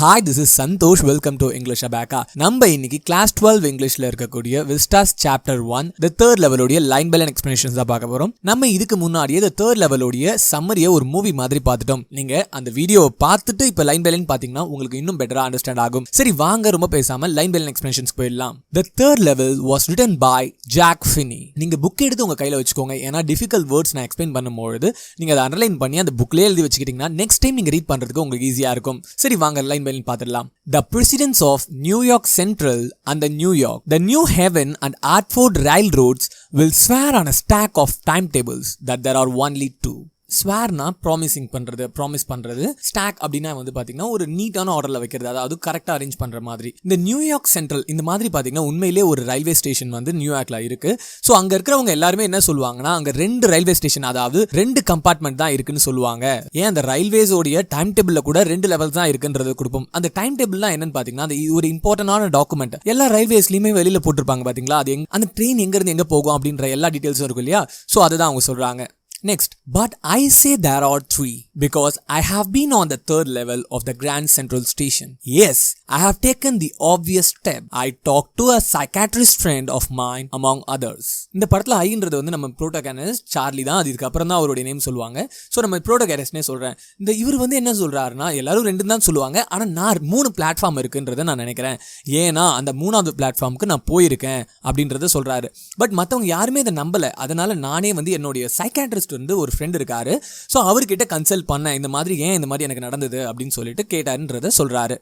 Hi, this is Santosh. Welcome to English Abaca. நம்ம இன்னைக்கு class 12 இங்கிலீஷ்ல இருக்கக்கூடிய Vistas chapter 1 the third level உடைய லைன் பை லைன் எக்ஸ்பிளனேஷன்ஸ் தான் பார்க்க போறோம். நம்ம இதுக்கு முன்னாடியே the third level உடைய சம்மரியை ஒரு மூவி மாதிரி பார்த்துட்டோம். நீங்க அந்த வீடியோவை பார்த்துட்டு இப்போ லைன் பை லைன் பாத்தீங்கன்னா உங்களுக்கு இன்னும் பெட்டரா அண்டர்ஸ்டாண்ட் ஆகும். சரி வாங்க ரொம்ப பேசாம லைன் பை லைன் எக்ஸ்பிளனேஷன்ஸ் போயிடலாம். The third level was written by Jack Finney. நீங்க புக் எடுத்து உங்க கையில வச்சுக்கோங்க. ஏன்னா டிஃபிகல்ட் வேர்ட்ஸ் நான் எக்ஸ்பிளைன் பண்ணும்போது நீங்க அதை அண்டர்லைன் பண்ணி அந்த புக்லயே எழுதி வச்சுக்கிட்டீங்கன்னா நெக்ஸ்ட் டைம் நீங்க ரீட் பண்றதுக்கு உங்களுக்கு ஈஸியா இருக்கும். சரி வாங்க லைன் பை லைன் பார்த்துடலாம். The presidents of New York Central and the New York, the New Haven and Hartford railroads will swear on a stack of timetables that there are only two. ஸ்வேர்னா promising பண்றது, promise பண்றது. Stock அப்படின்னா வந்து பாத்தீங்கன்னா ஒரு நீட்டான ஆர்டர்ல வைக்கிறது, அதாவது கரெக்டா அரேஞ்ச் பண்ற மாதிரி. இந்த நியூயார்க் சென்ட்ரல் இந்த மாதிரி பாத்தீங்கன்னா உண்மையிலேயே ஒரு ரயில்வே ஸ்டேஷன் வந்து நியூயார்க்ல இருக்கு. ஸோ அங்க இருக்கிறவங்க எல்லாருமே என்ன சொல்லுவாங்கன்னா அங்க 2 ரயில்வே ஸ்டேஷன், அதாவது 2 கம்பார்ட்மெண்ட் தான் இருக்குன்னு சொல்லுவாங்க. ஏன் அந்த ரயில்வேஸோடைய டைம் டேபிள்ல கூட 2 லெவல்ஸ் தான் இருக்குன்றது கொடுப்போம். அந்த டைம் டேபிள்லாம் என்னன்னு பாத்தீங்கன்னா அது ஒரு இம்பார்ட்டன்டான டாக்குமெண்ட். எல்லா ரயில்வேஸ்லயுமே வெளியில போட்டிருப்பாங்க பாத்தீங்களா, அது அந்த ட்ரெயின் எங்க இருந்து எங்க போகும் அப்படின்ற எல்லா டீடைல்ஸும் இருக்கும் இல்லையா. ஸோ அதுதான் அவங்க சொல்றாங்க. Next, but I say there are 3 because I have been on the 3rd level of the Grand Central Station. Yes, I have taken the obvious step. I talked to a psychiatrist friend of mine among others. இந்த படத்துல ஐன்றது வந்து நம்ம protagonist Charlie தான். அதுக்கு அப்புறம் தான் அவருடைய name சொல்லுவாங்க. ஸோ நம்ம புரோட்டகனிஸ்ட்னே சொல்றேன். இந்த இவர் வந்து என்ன சொல்றாருன்னா எல்லாரும் 2 தான் சொல்லுவாங்க, ஆனா நான் 3 பிளாட்ஃபார்ம் இருக்குன்றதை நான் நினைக்கிறேன். ஏன்னா அந்த 3வது பிளாட்ஃபார்முக்கு நான் போயிருக்கேன் அப்படின்றத சொல்றாரு. பட் மற்றவங்க யாருமே இதை நம்பல. அதனால நானே வந்து என்னுடைய சைக்காட்ரிஸ்ட் வந்து ஒரு ஃப்ரெண்ட் இருக்காரு. ஸோ அவர்கிட்ட கன்சல்ட் பண்ண இந்த மாதிரி ஏன் இந்த மாதிரி எனக்கு நடந்தது அப்படின்னு சொல்லிட்டு கேட்டாருன்றத சொல்றாரு.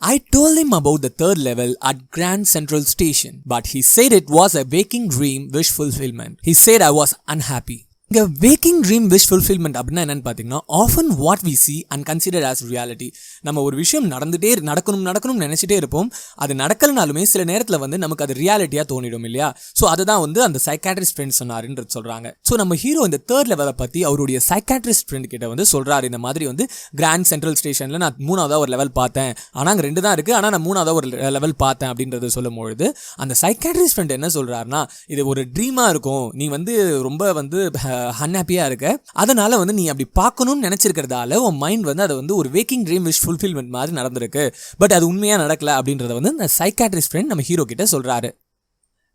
I told him about the 3rd level at Grand Central Station, but he said it was a waking dream wish fulfillment. He said I was unhappy. இங்க waking dream wish fulfillment அப்படின்னா என்னன்னு பார்த்தீங்கன்னா often what we see and consider as reality. நம்ம ஒரு விஷயம் நடக்கணும்னு நினைச்சிட்டே இருப்போம். அது நடக்கலனாலுமே சில நேரத்தில் வந்து நமக்கு அது ரியாலிட்டியா தோணிடும் இல்லையா. ஸோ அதுதான் வந்து அந்த சைக்காட்ரிஸ்ட் ஃப்ரெண்ட் சொன்னாருன்றது சொல்றாங்க. ஸோ நம்ம ஹீரோ இந்த 3rd லெவலை பத்தி அவருடைய சைக்காட்ரிஸ்ட் ஃப்ரெண்ட் கிட்ட வந்து சொல்றாரு. இந்த மாதிரி வந்து கிராண்ட் சென்ட்ரல் ஸ்டேஷன்ல நான் 3வது ஒரு லெவல் பார்த்தேன், ஆனா அங்க 2 தான் இருக்கு, ஆனா நான் 3வது ஒரு லெவல் பார்த்தேன் அப்படின்றத சொல்லும் பொழுது அந்த சைக்காட்ரிஸ்ட் ஃப்ரெண்ட் என்ன சொல்றாருன்னா இது ஒரு ட்ரீமா இருக்கும், நீ வந்து ரொம்ப வந்து அன்ஹாப்பியா இருக்க, அதனால வந்து நீ அப்படி பார்க்கணும்னு நினைச்சிருக்கிறதால உன் மைண்ட் வந்து அது வந்து ஒரு வேக்கிங் ட்ரீம் விஷ் ஃபுல்ஃபில்மெண்ட் மாதிரி நடந்திருக்கு, பட் அது உண்மையா நடக்கல அப்படின்றத வந்து இந்த சைக்காட்ரிஸ்ட் ஃப்ரெண்ட் நம்ம ஹீரோ கிட்ட சொல்றாரு.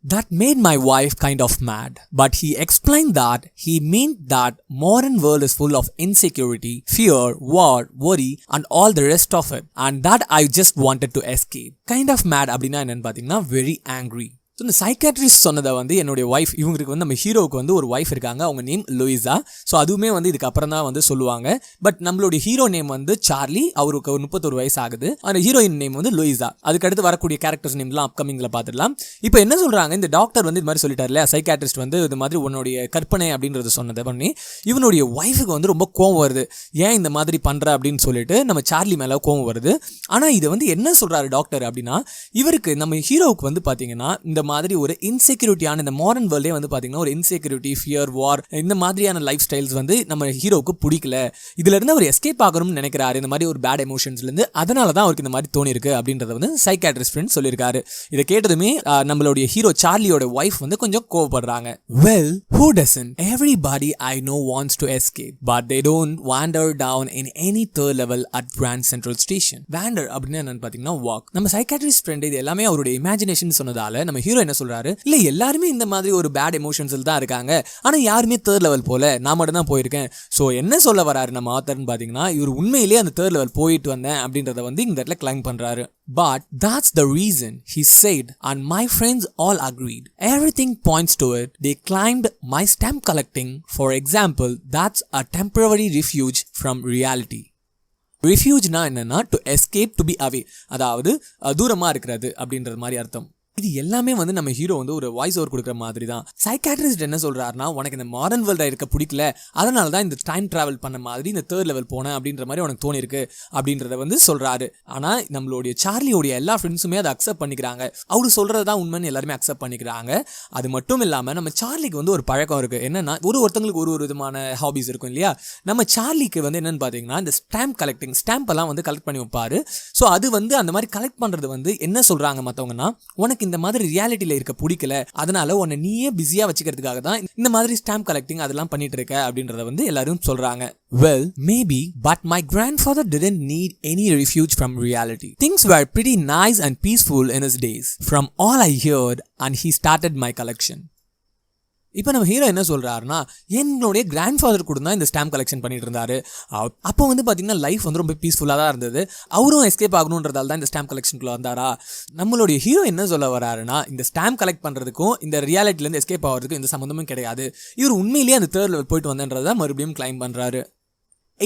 That made my wife kind of mad, but he explained that he meant that modern world is full of insecurity, fear, war, worry and all the rest of it, and that I just wanted to escape. Kind of mad அப்படின்னா என்னன்னு பார்த்தீங்கன்னா very angry. So இந்த psychiatrist சொன்னதை வந்து என்னுடைய wife, இவங்களுக்கு வந்து நம்ம ஹீரோவுக்கு வந்து ஒரு ஒய்ஃப் இருக்காங்க, அவங்க நேம் லூயிஸா. ஸோ அதுவுமே வந்து இதுக்கு அப்புறம் தான் வந்து சொல்லுவாங்க. பட் நம்மளுடைய ஹீரோ நேம் வந்து சார்லி, அவருக்கு ஒரு 31 வயசு ஆகுது. அந்த ஹீரோயின் நேம் வந்து லூயிஸா. அதுக்கடுத்து வரக்கூடிய கேரக்டர்ஸ் நேம்லாம் அப்கமிங்ல பார்த்துடலாம். இப்போ என்ன சொல்றாங்க, இந்த டாக்டர் வந்து இது மாதிரி சொல்லிட்டார் இல்லையா, சைக்காட்ரிஸ்ட் வந்து இது மாதிரி உன்னுடைய கற்பனை அப்படின்றது சொன்னதை பண்ணி இவனுடைய ஒய்ஃபுக்கு வந்து ரொம்ப கோவம் வருது. ஏன் இந்த மாதிரி பண்ற அப்படின்னு சொல்லிட்டு நம்ம சார்லி மேல கோவம் வருது. ஆனா இதை வந்து என்ன சொல்றாரு டாக்டர் அப்படின்னா, இவருக்கு நம்ம ஹீரோவுக்கு வந்து பாத்தீங்கன்னா இந்த மாதிரி ஒரு இன்செக்யூரிட்டியான இந்த மாடர்ன் வேர்ல்டே வந்து பாத்தீங்கன்னா ஒரு இன்செக்யூரிட்டி, ஃபியர், வார் இந்த மாதிரியான லைஃப் ஸ்டைல்ஸ் வந்து நம்ம ஹீரோவுக்கு பிடிக்கல. இதுல இருந்து அவர் எஸ்கேப் ஆகணும்னு நினைக்கிறாரு, இந்த மாதிரி ஒரு பேட் எமோஷன்ஸ்ல இருந்து. அதனால தான் அவருக்கு இந்த மாதிரி தோணி இருக்கு அப்படின்றத வந்து சைக்காட்ரிஸ்ட் ஃப்ரெண்ட் சொல்லியிருக்காரு. இதை கேட்டதுமே நம்மளுடைய ஹீரோ சார்லியோட ஒய்ஃப் வந்து கொஞ்சம் கோவப்படுறாங்க. Well, who doesn't? Everybody I know wants to escape, but they don't wander down in any 3rd level at Grand Central Station. Wander அப்படின்னா என்னன்னு பாத்தீங்கன்னா வாக். நம்ம சைக்காட்ரிஸ்ட் ஃப்ரெண்ட் இது எல்லாமே அவருடைய இமேஜினேஷன் சொன்னதால நம்ம ஹீரோ என்ன சொல்றாரு, இல்ல எல்லாருமே இந்த மாதிரி ஒரு பேட் எமோஷன்ஸ்ல தான் இருக்காங்க, ஆனா யாருமே 3rd லெவல் போல, நான் மட்டும் தான் போயிருக்கேன். சோ என்ன சொல்ல வராரு நம்ம ஆத்தர்னு பாத்தீங்கன்னா இவர் உண்மையிலேயே அந்த 3rd லெவல் போயிட்டு வந்தேன் அப்படின்றத வந்து இந்த இடத்துல கிளைம் பண்றாரு. But that's the reason, he said, and my friends all agreed. Everything points to it. They climbed my stamp collecting, for example. That's a temporary refuge from reality. Refugeனா என்னன்னா to escape, to be away, அதாவது தூரமா இருக்கிறது அப்படின்றது மாதிரி அர்த்தம். இது எல்லாமே வந்து நம்ம ஹீரோ வந்து ஒரு வாய்ஸ் ஓவர் கொடுக்குற மாதிரி தான். சைக்காட்ரிஸ்ட் என்ன சொல்றாருன்னா, உனக்கு இந்த மாடர்ன் வேர்ல்டா இருக்க பிடிக்கல, அதனால தான் இந்த டைம் டிராவல் பண்ண மாதிரி இந்த 3rd லெவல் போனேன் அப்படின்ற மாதிரி உனக்கு தோணி இருக்கு அப்படின்றத வந்து சொல்றாரு. ஆனா நம்மளுடைய சார்லியோடைய எல்லா ஃப்ரெண்ட்ஸுமே அதை அக்செப்ட் பண்ணிக்கிறாங்க. அவரு சொல்றதுதான் உண்மைன்னு எல்லாருமே அக்செப்ட் பண்ணிக்கிறாங்க. அது மட்டும் இல்லாம நம்ம சார்லிக்கு வந்து ஒரு பழக்கம் இருக்கு. என்னன்னா ஒருத்தங்களுக்கு ஒரு விதமான ஹாபிஸ் இருக்கும் இல்லையா. நம்ம சார்லிக்கு வந்து என்னன்னு பாத்தீங்கன்னா இந்த ஸ்டாம்ப் கலெக்டிங், ஸ்டாம்ப் எல்லாம் வந்து கலெக்ட் பண்ணி வைப்பாரு. ஸோ அது வந்து அந்த மாதிரி கலெக்ட் பண்றது வந்து என்ன சொல்றாங்க மற்றவங்கன்னா, உனக்கு எனக்கு இந்த மாதிரி ரியாலிட்டியில இருக்க பிடிக்கல, அதனால உன்னை நீயே பிஸியா வச்சுக்கிறதுக்காக தான் இந்த மாதிரி ஸ்டாம்ப் கலெக்டிங் அதெல்லாம் பண்ணிட்டு இருக்க அப்படின்றத வந்து எல்லாரும் சொல்றாங்க. Well, maybe, but my grandfather didn't need any refuge from reality. Things were pretty nice and peaceful in his days, from all I heard, and he started my collection. இப்போ நம்ம hero என்ன சொல்றாருன்னா, என்னுடைய கிராண்ட் ஃபாதர் கூட தான் இந்த stamp collection பண்ணிட்டு இருந்தாரு. அப்போ வந்து பார்த்தீங்கன்னா லைஃப் வந்து ரொம்ப பீஸ்ஃபுல்லாக தான் இருந்தது. அவரும் எஸ்கேப் ஆகணுன்றதால தான் இந்த ஸ்டாம்ப் கலெக்ஷனுக்குள்ள வந்தாரா. நம்மளுடைய ஹீரோ என்ன சொல்ல வராருன்னா, இந்த ஸ்டாம்ப் கலெக்ட் பண்ணுறதுக்கும் இந்த ரியாலிட்டிலேருந்து எஸ்கேப் ஆகிறதுக்கும் எந்த சம்மந்தமும் கிடையாது. இவர் உண்மையிலேயே அந்த தேர்ட் லெவல் போயிட்டு வந்தேன்றதை மறுபடியும் கிளைம் பண்ணுறாரு.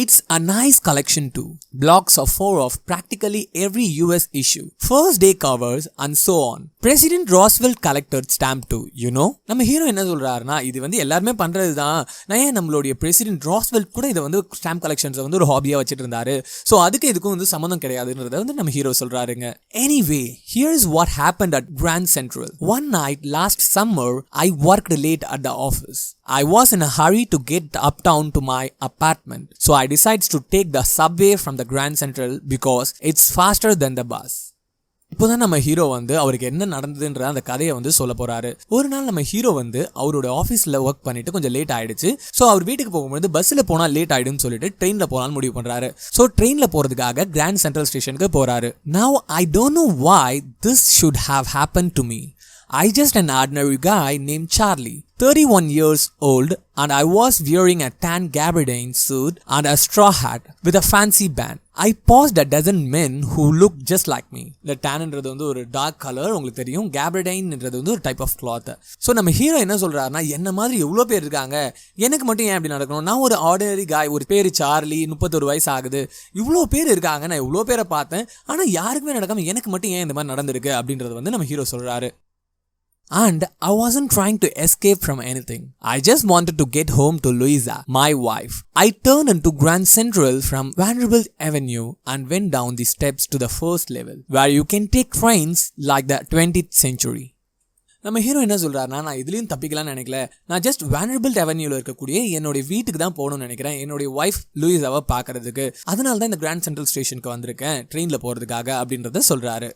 It's a nice collection too. Blocks of 4 of practically every US issue. First day covers and so on. President Roosevelt collected stamp too, you know? நம்ம ஹீரோ என்ன சொல்றாருன்னா, இது வந்து எல்லாருமே பண்றது தான். நான் ஏன் நம்மளுடைய பிரசிடென்ட் ராஸ்வெல்ட் கூட இதை வந்து ஸ்டாம்ப் கலெக்ஷன்ஸை வந்து ஒரு ஹாபியா வச்சுட்டு இருந்தாரு. ஸோ அதுக்கு இதுக்கும் வந்து சம்மந்தம் கிடையாதுன்றத வந்து நம்ம ஹீரோ சொல்றாருங்க. Anyway, here's what happened at Grand Central. One night last summer, I worked late at the office. I was in a hurry to get uptown to my apartment. So I decided to take the subway from the Grand Central because it's faster than the bus. இப்போதான் நம்ம hero வந்து அவருக்கு என்ன நடந்ததுன்ற அந்த கதையை வந்து சொல்ல போறாரு. ஒரு நாள் நம்ம ஹீரோ வந்து அவரோட ஆஃபீஸில் ஒர்க் பண்ணிட்டு கொஞ்சம் லேட் ஆயிடுச்சு. ஸோ அவர் வீட்டுக்கு போகும்போது பஸ்ஸில் போனால் லேட் ஆயிடும்னு சொல்லிட்டு ட்ரெயினில் போகலான்னு முடிவு பண்றாரு. ஸோ ட்ரெயினில் போறதுக்காக கிராண்ட் சென்ட்ரல் ஸ்டேஷனுக்கு போறாரு. Now I don't know why this should have happened to me. I just an ordinary guy named Charley, 31 years old, and I was wearing a tan gabardine suit and a straw hat with a fancy band. I passed a dozen men who looked just like me. The tan என்றது வந்து ஒரு dark colour, உங்களுக்கு தெரியும். gabardine என்றது வந்து ஒரு type of cloth. So நம்ம hero என்ன சொல்றாருன்னா, என்ன மாதிரி எவ்வளோ பேர் இருக்காங்க, எனக்கு மட்டும் ஏன் அப்படி நடக்கணும்? நான் ஒரு ஆர்டினரி காய், ஒரு பேர் சார்லி, 31 வயசு ஆகுது, இவ்வளோ பேர் இருக்காங்க, நான் இவ்வளோ பேரை பார்த்தேன், ஆனால் யாருக்குமே நடக்காம எனக்கு மட்டும் ஏன் இந்த மாதிரி நடந்திருக்கு அப்படின்றது வந்து நம்ம ஹீரோ சொல்றாரு. And I wasn't trying to escape from anything. I just wanted to get home to Louisa, my wife. I turned into Grand Central from Vanderbilt Avenue and went down the steps to the first level, where you can take trains like the 20th century. நம்ம hero என்ன சொல்றாருன்னா, நான் இதுலயும் தப்பிக்கலாம்னு நினைக்கல, நான் just வேண்டர்பில்ட் அவென்யூல இருக்கக்கூடிய என்னுடைய வீட்டுக்கு தான் போகணும்னு நினைக்கிறேன், என்னுடைய ஒய்ஃப் லூயிஸாவை பார்க்கறதுக்கு. அதனால தான் இந்த கிராண்ட் சென்ட்ரல் ஸ்டேஷனுக்கு வந்திருக்கேன் ட்ரெயின்ல போறதுக்காக அப்படின்றத சொல்றாரு.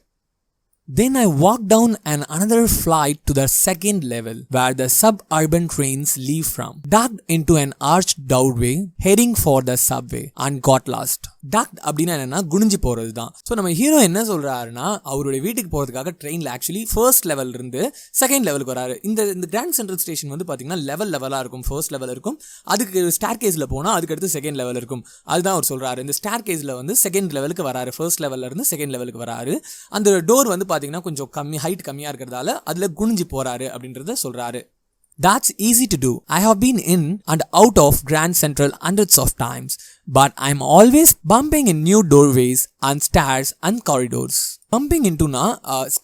Then I walked down another flight to the second level, where the suburban trains leave from. Ducked into an arched doorway, heading for the subway, and got lost. Ducked அப்படின்னா என்னன்னா குனிஞ்சு போறது தான். ஸோ நம்ம ஹீரோ என்ன சொல்றாருன்னா, அவருடைய வீட்டுக்கு போறதுக்காக ட்ரெயின்ல ஆக்சுவலி ஃபர்ஸ்ட் லெவல் இருந்து செகண்ட் லெவலுக்கு வராரு. இந்த கிராண்ட் சென்ட்ரல் ஸ்டேஷன் வந்து பாத்தீங்கன்னா லெவலா இருக்கும். ஃபர்ஸ்ட் லெவல் இருக்கும், அதுக்கு ஸ்டார் கேஸ்ல போனா அதுக்கு அடுத்து செகண்ட் லெவல் இருக்கும். அதுதான் அவர் சொல்றாரு. இந்த ஸ்டார் கேஸ்ல வந்து செகண்ட் லெவலுக்கு வராரு, ஃபர்ஸ்ட் லெவல்ல இருந்து செகண்ட் லெவலுக்கு வராரு. அந்த டோர் வந்து பாத்தீங்கன்னா கொஞ்சம் கம்மி, ஹைட் கம்மியா இருக்கிறதால அதுல குனிஞ்சு போறாரு அப்படின்றத சொல்றாரு. That's easy to do. I have been in and out of Grand Central hundreds of times, but I'm always bumping in new doorways and stairs and corridors. Bumping into na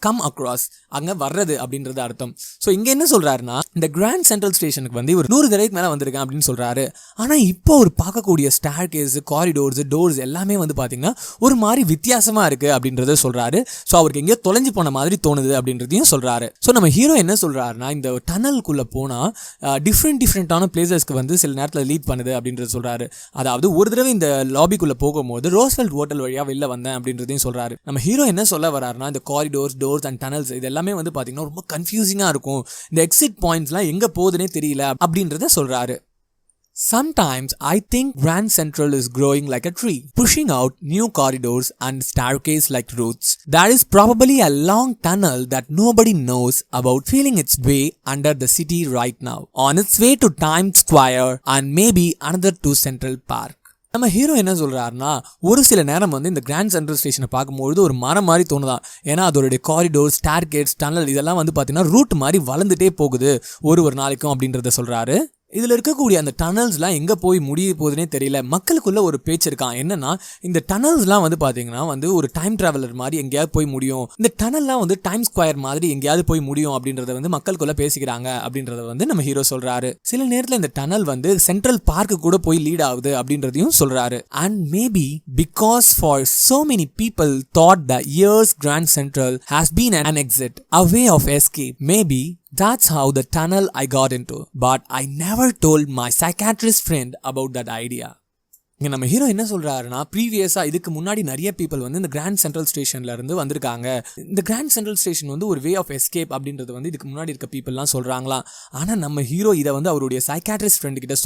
come across, அங்க வர்றது அப்படின்றது அர்த்தம். So இங்க என்ன சொல்றாருன்னா, இந்த grand central ஸ்டேஷனுக்கு வந்து ஒரு 100 தடவைக்கு மேல வந்திருக்கேன் அப்படின்னு சொல்றாரு. ஆனா இப்போ ஒரு பார்க்கக்கூடிய ஸ்டார் கேஸ், காரிடோர்ஸ், டோர்ஸ் எல்லாமே வந்து பாத்தீங்கன்னா ஒரு மாதிரி வித்தியாசமா இருக்கு அப்படின்றத சொல்றாரு. ஸோ அவருக்கு எங்கேயோ தொலைஞ்சு போன மாதிரி தோணுது அப்படின்றதையும் சொல்றாரு. ஸோ நம்ம ஹீரோ என்ன சொல்றாருன்னா, இந்த டனலுக்குள்ள போனா டிஃப்ரெண்டான பிளேசஸ்க்கு வந்து சில நேரத்தில் லீட் பண்ணுது அப்படின்றத சொல்றாரு. அதாவது ஒரு தடவை இந்த லாபிக்குள்ள போகும்போது ரோஸ்வெல்ட் ஹோட்டல் வழியா வெளில வந்தேன் அப்படின்றதையும் சொல்றாரு. நம்ம ஹீரோ என்ன சொல்ல வராருன்னா, இந்த காரிடோர்ஸ், டோர்ஸ் அண்ட் டனல்ஸ் இது எல்லாமே வந்து பாத்தீங்கன்னா ரொம்ப கன்ஃபியூசிங்கா இருக்கும், இந்த எக்ஸிட் பாயிண்ட்ஸ்லாம் எங்க போகுதுன்னே தெரியல அப்படின்றத சொல்றாரு. Sometimes I think Grand Central is growing like a tree, pushing out new corridors and staircases like roots. There is probably a long tunnel that nobody knows about, feeling its way under the city right now, on its way to Times Square and maybe another to Central Park. நம்ம hero என்ன சொல்றாருன்னா, ஒரு சில நேரம் வந்து இந்த grand central ஸ்டேஷனை பார்க்கும்போது ஒரு மரம் மாதிரி தோணுதான். ஏன்னா அதோடைய காரிடோர், ஸ்டார் கேட்ஸ், டனல் இதெல்லாம் வந்து பார்த்தீங்கன்னா ரூட் மாதிரி வளர்ந்துட்டே போகுது ஒரு நாளைக்கும் அப்படின்றத சொல்றாரு. இதில் இருக்கக்கூடிய அந்த டனல்ஸ்லாம் எங்கே போய் முடிய போகுதுன்னே தெரியல. மக்களுக்குள்ள ஒரு பேச்சு இருக்கான். என்னன்னா, இந்த டனல்ஸ்லாம் வந்து பார்த்தீங்கன்னா வந்து ஒரு டைம் டிராவலர் மாதிரி எங்கேயாவது போய் முடியும், இந்த டனல்லாம் வந்து டைம் ஸ்கொயர் மாதிரி எங்கேயாவது போய் முடியும் அப்படின்றத வந்து மக்களுக்குள்ள பேசிக்கிறாங்க அப்படின்றத வந்து நம்ம ஹீரோ சொல்றாரு. சில நேரத்தில் இந்த டனல் வந்து சென்ட்ரல் பார்க்கு கூட போய் லீட் ஆகுது அப்படின்றதையும் சொல்றாரு. And maybe because for so many people thought that years Grand Central has been an exit, a way of escape. Maybe that's how the tunnel I got into, but I never told my psychiatrist friend about that idea. இங்க நம்ம hero என்ன சொல்றாருன்னா, ப்ரீவியஸா இதுக்கு முன்னாடி நிறைய people வந்து இந்த grand central ஸ்டேஷன்ல இருந்து வந்திருக்காங்க. இந்த கிராண்ட் சென்ட்ரல் ஸ்டேஷன் வந்து ஒரு வே ஆஃப் எஸ்கேப் அப்படின்றது வந்து இதுக்கு முன்னாடி இருக்க பீப்புள்லாம் சொல்றாங்களாம். ஆனா நம்ம ஹீரோ இதை வந்து அவருடைய சைக்காட்ரிஸ்ட் ஃப்ரெண்டு கிட்ட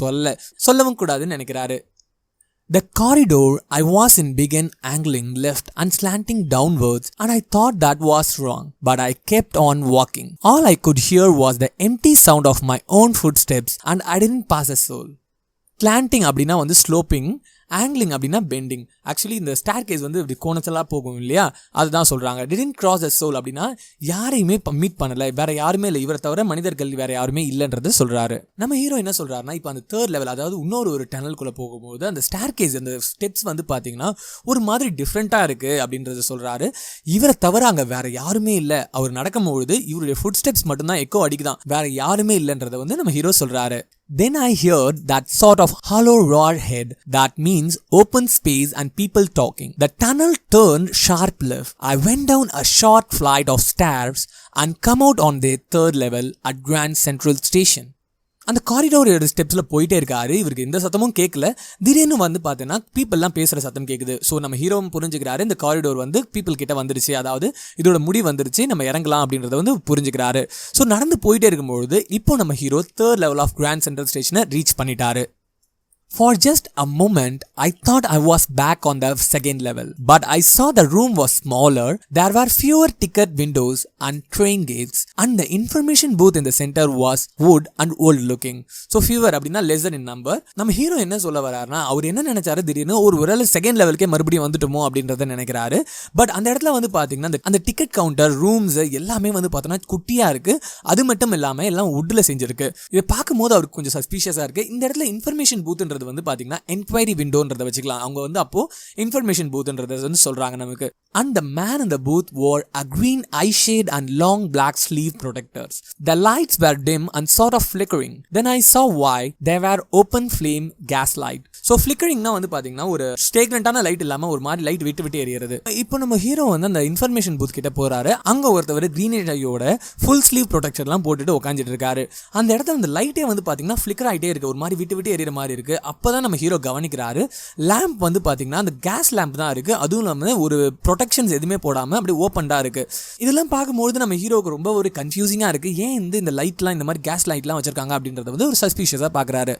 சொல்லவும் கூடாதுன்னு நினைக்கிறாரு. The corridor I was in began angling left and slanting downwards, and I thought that was wrong, but I kept on walking. All I could hear was the empty sound of my own footsteps, and I didn't pass a soul. Slanting அப்படின்னா வந்து sloping, ஆங்கிளிங் அப்படின்னா bending. Actually இந்த stair case வந்து இப்படி கோணச்சலாக போகும் இல்லையா, அதுதான் சொல்கிறாங்க. டிடன்ட் கிராஸ் த சோல் அப்படின்னா யாரையுமே மீட் பண்ணலை, வேற யாருமே இல்லை, இவரை தவிர மனிதர்கள் வேற யாருமே இல்லைன்றது சொல்கிறாரு. நம்ம ஹீரோ என்ன சொல்கிறாருன்னா, இப்போ அந்த தேர்ட் லெவல், அதாவது இன்னொரு டனலுக்குள்ளே போகும்போது அந்த ஸ்டேர் கேஸ், அந்த ஸ்டெப்ஸ் வந்து பார்த்தீங்கன்னா ஒரு மாதிரி டிஃப்ரெண்ட்டாக இருக்குது அப்படின்றத சொல்கிறாரு. இவரை தவிர அங்கே வேற யாருமே இல்லை, அவர் நடக்கும்பொழுது இவருடைய ஃபுட் ஸ்டெப்ஸ் மட்டும்தான் எக்கோ அடிக்குதான், வேற யாருமே இல்லைன்றதை வந்து நம்ம ஹீரோ சொல்கிறாரு. Then I heard that sort of hollow roar head that means open space and people talking. The tunnel turned sharp left. I went down a short flight of stairs and come out on the third level at Grand Central Station. அந்த காரிடோரோட ஸ்டெப்ஸில் போயிட்டே இருக்காரு. இவருக்கு எந்த சத்தமும் கேட்கல. திடீர்னு வந்து பார்த்தீங்கன்னா பீப்புளெலாம் பேசுகிற சத்தம் கேட்குது. ஸோ நம்ம ஹீரோவும் புரிஞ்சுக்கிறாரு, இந்த காரிடோர் வந்து பீப்புள் கிட்ட வந்துருச்சு, அதாவது இதோட முடி வந்துருச்சு, நம்ம இறங்கலாம் அப்படின்றத வந்து புரிஞ்சுக்கிறாரு. ஸோ நடந்து போயிட்டே இருக்கும்பொழுது இப்போ நம்ம hero third level of grand central ஸ்டேஷனை ரீச் பண்ணிட்டாரு. For just a moment, I thought I was back on the second level, but I saw the room was smaller, there were fewer ticket windows and train gates, and the information booth in the center was wood and old looking. So fewer அப்படின்னா lesser in number. நம்ம hero என்ன சொல்ல வராருன்னா, அவர் என்ன நினைச்சாரு, திடீர்னு ஒரு second லெவலுக்கே மறுபடியும் வந்துட்டோமோ அப்படின்றத நினைக்கிறாரு. பட் அந்த இடத்துல வந்து பார்த்தீங்கன்னா அந்த டிக்கெட் கவுண்டர், ரூம்ஸ் எல்லாமே வந்து பார்த்தோன்னா குட்டியாக இருக்கு. அது மட்டும் இல்லாமல் எல்லாம் வுட்ல செஞ்சிருக்கு. இதை பார்க்கும்போது அவருக்கு கொஞ்சம் சஸ்பீஷியஸாக இருக்கு. இந்த இடத்துல இன்ஃபர்மேஷன் பூத் வந்து பாத்தீங்கன்னா என்கொயரி விண்டோன்றத வச்சுக்கலாம். அவங்க வந்து அப்போ இன்ஃபர்மேஷன் பூத்ன்றத வந்து சொல்றாங்க நமக்கு. And the man in the booth wore a green eye shade and long black sleeve protectors. The lights were dim and sort of flickering. Then I saw why. They were open flame gas light. So flickeringனா வந்து பாத்தீங்கன்னா ஒரு ஸ்டேக்னண்டான light இல்லாம ஒரு மாதிரி light விட்டு எரியறது. இப்போ நம்ம hero வந்து அந்த இன்ஃபர்மேஷன் பூத் கிட்ட போறாரு. அங்க ஒருத்தவர் கிரீன் ஐயோட ஃபுல் ஸ்லீவ் ப்ரொடெக்டர்லாம் போட்டுட்டு உட்காந்துட்டு இருக்காரு. அந்த இடத்துல அந்த லைட்டே வந்து பாத்தீங்கன்னா ஃபிளிக்கர் ஆகிட்டே இருக்கு, ஒரு மாதிரி விட்டு எரியற மாதிரி இருக்கு. அப்பதான் நம்ம ஹீரோ கவனிக்கிறாரு, லேம்ப் வந்து பாத்தீங்கன்னா அந்த கேஸ் லேம்ப் தான் இருக்கு. அதுவும் இல்லாம ஒரு ப்ரொடெக்ஷன்ஸ் எதுவுமே போடாம அப்படி ஓப்பன்டா இருக்கு. இதெல்லாம் பார்க்கும்போது நம்ம ஹீரோக்கு ரொம்ப ஒரு கன்ஃபியூசிங்கா இருக்கு. ஏன் இந்த லைட்லாம், இந்த மாதிரி கேஸ் லைட்லாம் வச்சிருக்காங்க அப்படின்றத வந்து ஒரு சஸ்பீஷியஸா பாக்குறாரு.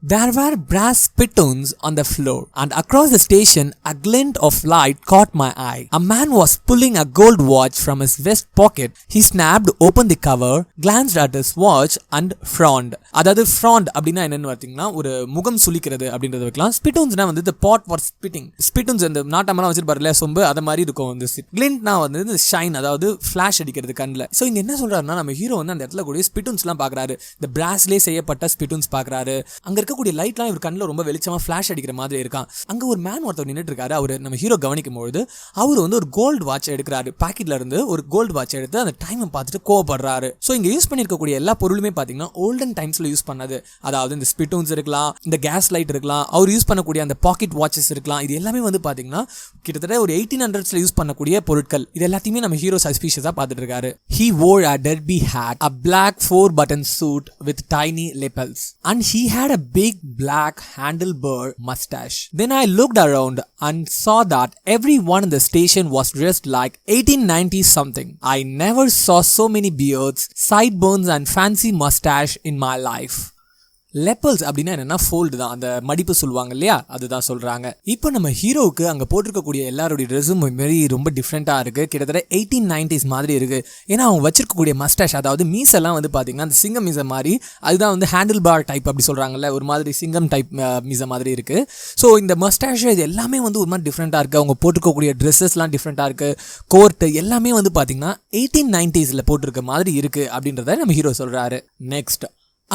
There were brass spittoons on the floor, and across the station a glint of light caught my eye. A man was pulling a gold watch from his vest pocket. He snapped open the cover, glanced at his watch and frowned. அதாவது frowned அப்படின்னா என்னன்னு பார்த்தீங்கன்னா ஒரு முகம் சுளிக்கிறது அப்படின்றத வைக்கலாம். ஸ்பிட்டூன்ஸ்னா வந்து the pot for spitting. ஸ்பிட்டூன்ஸ் அந்த நாட்டமெல்லாம் வச்சிருப்பாருல சொம்பு, அது மாதிரி இருக்கும். வந்து கிளிண்ட்னா வந்து இந்த ஷைன், அதாவது ஃபிளாஷ் அடிக்கிறது கண்ணில். ஸோ இங்கே என்ன சொல்றாருன்னா, நம்ம ஹீரோ வந்து அந்த இடத்துல கூட ஸ்பிட்டூன்ஸ்லாம் பார்க்குறாரு. இந்த பிராஸ்லேயே செய்யப்பட்ட ஸ்பிட்டூன்ஸ் பார்க்குறாரு. அங்கே இருக்கக்கூடிய லைட்லாம் இவர் கண்ணில் ரொம்ப வெளிச்சமா ஃபிளாஷ் அடிக்கிற மாதிரி இருக்கான். அங்க ஒரு மேன் ஒருத்தர் நின்றுட்டு இருக்காரு. அவர் நம்ம ஹீரோ கவனிக்கும் பொழுது அவர் வந்து ஒரு கோல்டு வாட்ச் எடுக்கிறாரு. பாக்கெட்ல இருந்து ஒரு கோல்டு வாட்ச் எடுத்து அந்த டைமை பார்த்துட்டு கோவப்படுறாரு. ஸோ இங்க யூஸ் பண்ணிருக்கக்கூடிய எல்லா பொருளுமே பாத்தீங்கன்னா ஓல்டன் டைம்ஸ்ல யூஸ் பண்ணது. அதாவது இந்த ஸ்பிட்டூன்ஸ் இருக்கலாம், இந்த கேஸ் லைட் இருக்கலாம், அவர் யூஸ் பண்ணக்கூடிய அந்த பாக்கெட் வாட்சஸ் இருக்கலாம். இது எல்லாமே வந்து பாத்தீங்கன்னா கிட்டத்தட்ட ஒரு 1800s யூஸ் பண்ணக்கூடிய பொருட்கள். இது எல்லாத்தையுமே நம்ம ஹீரோ சஸ்பீஷியஸா பார்த்துட்டு இருக்காரு. He wore a derby hat, a black 4-button suit with tiny lapels, and he had a big black handlebar mustache. Then I looked around and saw that everyone in the station was dressed like 1890 something. I never saw so many beards, sideburns and fancy mustache in my life. லெப்பல்ஸ் அப்படின்னா என்னன்னா fold தான், அந்த மடிப்பு சொல்லுவாங்க இல்லையா, அதுதான் சொல்றாங்க. இப்போ நம்ம ஹீரோவுக்கு அங்க போட்டிருக்கக்கூடிய எல்லாருடைய ட்ரெஸ்ஸும் மாரி ரொம்ப டிஃப்ரெண்டா இருக்கு. கிட்டத்தட்ட 1890s மாதிரி இருக்கு. ஏன்னா அவங்க வச்சிருக்கக்கூடிய மஸ்டாஷ், அதாவது மீசெல்லாம் வந்து பாத்தீங்கன்னா அந்த சிங்கம் மீசை மாதிரி, அதுதான் வந்து ஹேண்டில் பார் டைப் அப்படி சொல்றாங்கல்ல, ஒரு மாதிரி சிங்கம் டைப் மீசை மாதிரி இருக்கு. ஸோ இந்த மஸ்டாஷ் இது எல்லாமே வந்து ஒரு மாதிரி டிஃப்ரெண்டா இருக்கு. அவங்க போட்டிருக்கக்கூடிய ட்ரெஸ்ஸஸ்லாம் டிஃப்ரெண்டா இருக்கு. கோர்ட்டு எல்லாமே வந்து பாத்தீங்கன்னா 1890s போட்டிருக்க மாதிரி இருக்கு அப்படின்றத நம்ம ஹீரோ சொல்றாரு. Next,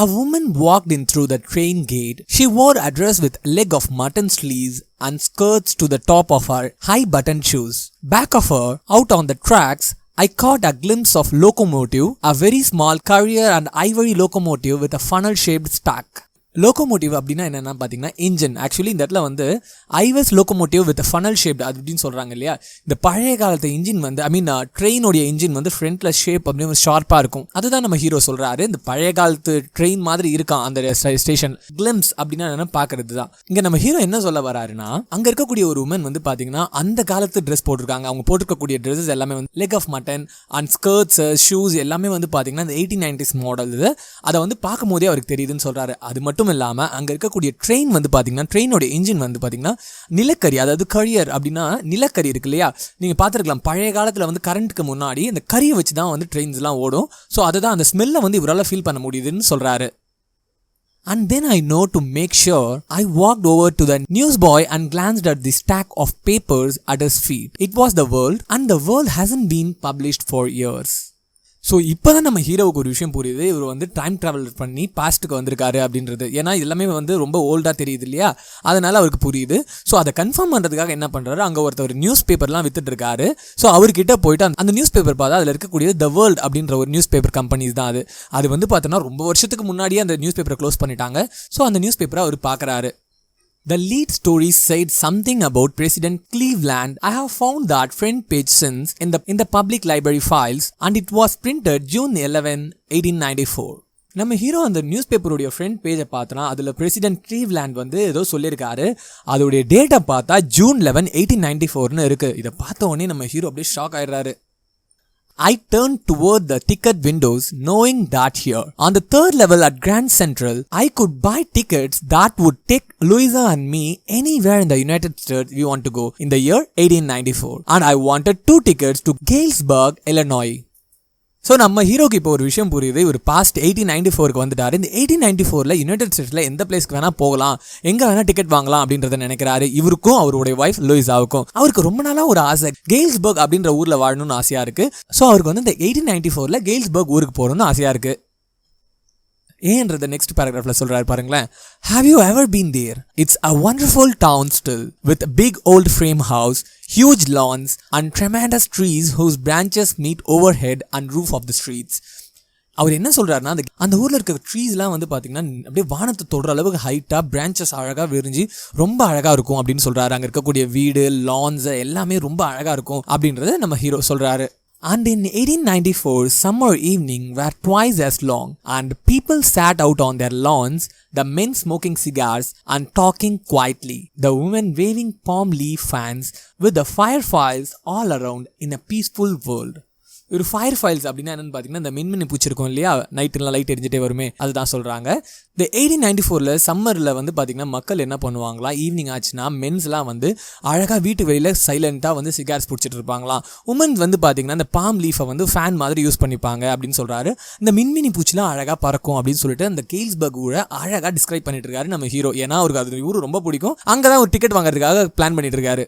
a woman walked in through the train gate. She wore a dress with leg of mutton sleeves and skirts to the top of her high-buttoned shoes. Back of her, out on the tracks, I caught a glimpse of locomotive, a very small carrier and ivory locomotive with a funnel-shaped stack. Locomotive அப்படின்னா என்னென்னா பார்த்தீங்கன்னா engine. Actually இந்த இடத்துல வந்து ஐவஸ் locomotive with funnel shaped அது அப்படின்னு சொல்கிறாங்க இல்லையா. இந்த பழைய காலத்து இன்ஜின் வந்து ட்ரெயினோடைய இன்ஜின் வந்து ஃப்ரண்ட்டில் ஷேப் அப்படின்னு ஷார்ப்பாக இருக்கும். அதுதான் நம்ம ஹீரோ சொல்கிறாரு. இந்த பழைய காலத்து ட்ரெயின் மாதிரி இருக்கான் அந்த ஸ்டேஷன். கிளிம்ஸ் அப்படின்னா என்ன பார்க்கறது தான். இங்கே நம்ம ஹீரோ என்ன சொல்ல வராருன்னா, அங்கே இருக்கக்கூடிய ஒரு உமன் வந்து பார்த்தீங்கன்னா அந்த காலத்து ட்ரெஸ் போட்டிருக்காங்க. அவங்க போட்டிருக்கக்கூடிய ட்ரெஸ்ஸஸ் எல்லாமே வந்து leg of mutton and skirts shoes எல்லாமே வந்து பார்த்தீங்கன்னா இந்த 1890s மாடல். இது அதை வந்து பார்க்கும் போதே அவருக்கு தெரியுதுன்னு சொல்கிறாரு. அது மட்டும் இல்லாமல் அங்கே இருக்கக்கூடிய ட்ரெயின் வந்து பார்த்தீங்கன்னா ட்ரெயினோட இன்ஜின் வந்து பார்த்தீங்கன்னா நிலக்கரி, அதாவது கரியர் அப்படின்னா நிலக்கரி இருக்கு இல்லையா. நீங்கள் பார்த்துருக்கலாம் பழைய காலத்தில் வந்து கரண்ட்டுக்கு முன்னாடி இந்த கரியை வச்சு தான் வந்து ட்ரெயின்ஸ்லாம் ஓடும். ஸோ அதுதான் அந்த ஸ்மெல்லை வந்து இவரால் ஃபீல் பண்ண முடியுதுன்னு சொல்கிறாரு. And then I know to make sure I walked over to the newsboy and glanced at the stack of papers at his feet. It was the world, and the world hasn't been published for years. So இப்போ தான் நம்ம ஹீரோவுக்கு ஒரு விஷயம் புரியுது. இவர் வந்து time travel பண்ணி பாஸ்ட்டுக்கு வந்திருக்காரு அப்படின்றது. ஏன்னா எல்லாமே வந்து ரொம்ப ஓல்டாக தெரியுது இல்லையா, அதனால் அவருக்கு புரியுது. ஸோ அதை கன்ஃபார்ம் பண்ணுறதுக்காக என்ன பண்ணுறாரு, அங்கே ஒருத்தர் நியூஸ் பேப்பர்லாம் வித்துட்டு இருக்காரு. ஸோ அவர்கிட்ட போயிட்டு அந்த நியூஸ் பேப்பர் பார்த்தா அதில் இருக்கக்கூடிய த வேர்ல்ட் அப்படின்ற ஒரு நியூஸ் பேப்பர் கம்பெனிஸ் தான் அது. அது வந்து பார்த்தோன்னா ரொம்ப வருஷத்துக்கு முன்னாடியே அந்த நியூஸ் பேப்பரை க்ளோஸ் பண்ணிட்டாங்க. ஸோ அந்த நியூஸ் பேப்பரை அவர் பார்க்குறாரு. The lead story said something about President Cleveland. I have found that front page since in the public library files, and it was printed June 11, 1894. நம்ம ஹீரோ அந்த நியூஸ் பேப்பருடைய ஃப்ரண்ட் பேஜை பார்த்தோன்னா அதில் president Cleveland வந்து ஏதோ சொல்லியிருக்காரு. அதோடைய டேட்டை பார்த்தா June 11, 1894 இருக்குது. இதை பார்த்த உடனே நம்ம ஹீரோ அப்படியே ஷாக் ஆயிடுறாரு. I turned toward the ticket windows, knowing that here, on the third level at Grand Central, I could buy tickets that would take Louisa and me anywhere in the United States we want to go in the year 1894. And I wanted 2 tickets to Galesburg, Illinois. So நம்ம ஹீரோக்கு இப்போ ஒரு விஷயம் புரியுது. இவர் past 1894க்கு வந்துட்டார். இந்த 1894 United ஸ்டேட்ஸில் எந்த பிளேஸ்க்கு வேணால் போகலாம், எங்கே வேணால் டிக்கெட் வாங்கலாம் அப்படின்றத நினைக்கிறாரு. இவருக்கும் அவருடைய ஒய்ஃப் லூயிஸாவுக்கும் அவருக்கு ரொம்ப நாளாக ஒரு ஆசை, கெய்ல்ஸ்பர்க் அப்படின்ற ஊரில் வாழணும்னு ஆசையாக இருக்குது. ஸோ அவருக்கு வந்து இந்த 1894 கெய்ல்ஸ்பர்க் ஊருக்கு போகணும்னு ஆசையாக இருக்குது. ஏன்றத நெக்ஸ்ட் பேராகிராஃப்ல சொல்றாரு பாருங்களேன். Have you ever been there? It's a wonderful town still, with a big old frame house, huge lawns, and tremendous trees whose branches meet overhead and roof of the streets. அவர் என்ன சொல்றாருன்னா, அந்த ஊரில் இருக்க ட்ரீஸ்லாம் வந்து பார்த்தீங்கன்னா அப்படியே வானத்தை தொடுற அளவுக்கு ஹைட்டாக பிரான்ச்சஸ் அழகாக விரிஞ்சு ரொம்ப அழகாக இருக்கும் அப்படின்னு சொல்றாரு. அங்கே இருக்கக்கூடிய வீடு, லான்ஸ் எல்லாமே ரொம்ப அழகாக இருக்கும் அப்படின்றத நம்ம ஹீரோ சொல்றாரு. And in 1894, summer evening were twice as long, and people sat out on their lawns, the men smoking cigars and talking quietly, the women waving palm leaf fans with the fireflies all around in a peaceful world. ஒரு fire files அப்படின்னா என்னென்னு பார்த்தீங்கன்னா இந்த மின்மினி பூச்சி இருக்கும் இல்லையா, நைட்டுலாம் light எரிஞ்சிட்டே வருமே, அதுதான் சொல்கிறாங்க. இந்த 1894 சம்மரில் வந்து பார்த்திங்கன்னா மக்கள் என்ன பண்ணுவாங்களாம், ஈவினிங் ஆச்சுன்னா மென்ஸ்லாம் வந்து அழகாக வீட்டு வெளியில் சைலண்ட்டாக வந்து சிகார்ஸ் பிடிச்சிட்டு இருப்பாங்களாம். உமன்ஸ் வந்து பார்த்திங்கன்னா இந்த பாம் லீஃபை வந்து ஃபேன் மாதிரி யூஸ் பண்ணிப்பாங்க அப்படின்னு சொல்கிறாரு. இந்த மின்மினி பூச்சிலாம் அழகாக பறக்கும் அப்படின்னு சொல்லிட்டு அந்த கெய்ல்ஸ்பர்க் ஊரை அழகாக டிஸ்கிரைப் பண்ணிட்டு இருக்காரு நம்ம ஹீரோ. ஏன்னா அவருக்கு அது ஊர் ரொம்ப பிடிக்கும். அங்கே தான் ஒரு டிக்கெட் வாங்குறதுக்காக பிளான் பண்ணிட்டு இருக்காரு.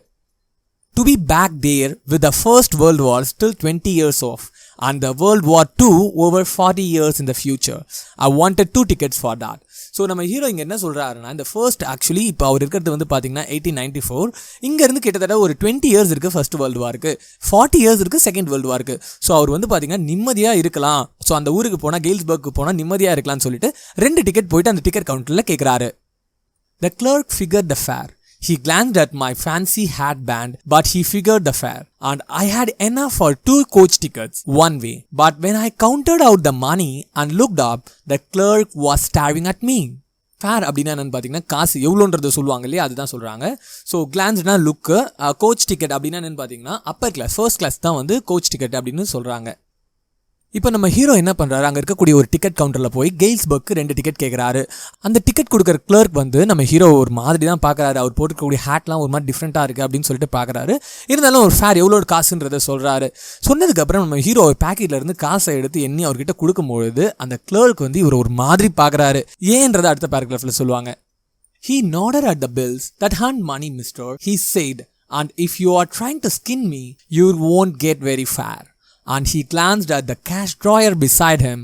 To be back there with the First World War still 20 years off and the World War II over 40 years in the future. I wanted 2 tickets for that. So நம்ம ஹீரோ இங்கே என்ன சொல்கிறாருன்னா, இந்த first actually இப்போ அவர் இருக்கிறது வந்து பார்த்தீங்கன்னா 1894, இங்கேருந்து கிட்டத்தட்ட ஒரு 20 இயர்ஸ் இருக்குது ஃபர்ஸ்ட் வேர்ல்டு வாருக்கு, 40 இயர்ஸ் இருக்குது செகண்ட் வேர்ல்டு வாருக்கு. ஸோ அவர் வந்து பார்த்தீங்கன்னா நிம்மதியாக இருக்கலாம், ஸோ அந்த ஊருக்கு போனால் கெய்ல்ஸ்பர்க்கு போனால் நிம்மதியாக இருக்கலாம்னு சொல்லிட்டு 2 டிக்கெட் போயிட்டு அந்த டிக்கெட் கவுண்டரில் கேட்குறாரு. The clerk figured the fare. He glanced at my fancy hat band, but he figured the fare, and I had enough for 2 coach tickets one way. But when I counted out the money and looked up, the clerk was staring at me. Fare அப்படின்னா என்னென்னு பார்த்தீங்கன்னா காசு எவ்வளோன்றது சொல்லுவாங்க இல்லையா, அதுதான் சொல்கிறாங்க. So கிளான்ஸ்னா லுக்கு, கோச் டிக்கெட் அப்படின்னா என்னென்னு பார்த்தீங்கன்னா அப்பர் கிளாஸ், ஃபர்ஸ்ட் கிளாஸ் தான் வந்து கோச் டிக்கெட் அப்படின்னு சொல்கிறாங்க. இப்போ நம்ம ஹீரோ என்ன பண்ணுறாரு, அங்கே இருக்கக்கூடிய ஒரு டிக்கெட் கவுண்டரில் போய் கெய்ல்ஸ்பர்க்கு 2 டிக்கெட் கேட்குறாரு. அந்த டிக்கெட் கொடுக்குற கிளர்க் வந்து நம்ம ஹீரோ ஒரு மாதிரி தான் பார்க்குறாரு. அவர் போட்டுக்கக்கூடிய ஹேட்லாம் ஒரு மாதிரி டிஃப்ரெண்ட்டாக இருக்குது அப்படின்னு சொல்லிட்டு பார்க்குறாரு. இருந்தாலும் ஒரு ஃபேர் எவ்வளோ காசுன்றதை சொல்கிறாரு. சொன்னதுக்கப்புறம் நம்ம ஹீரோ ஒரு பேக்கெட்லேருந்து காசை எடுத்து எண்ணி அவர்கிட்ட கொடுக்கும்பொழுது அந்த கிளர்க் வந்து இவர் ஒரு மாதிரி பார்க்குறாரு. ஏன்றதை அடுத்த பேராகிராஃபில் சொல்லுவாங்க. He nodded at the bills. That hunt money, mister, he said, and if you are trying to skin me, you won't get very far. And he glanced at the cash drawer beside him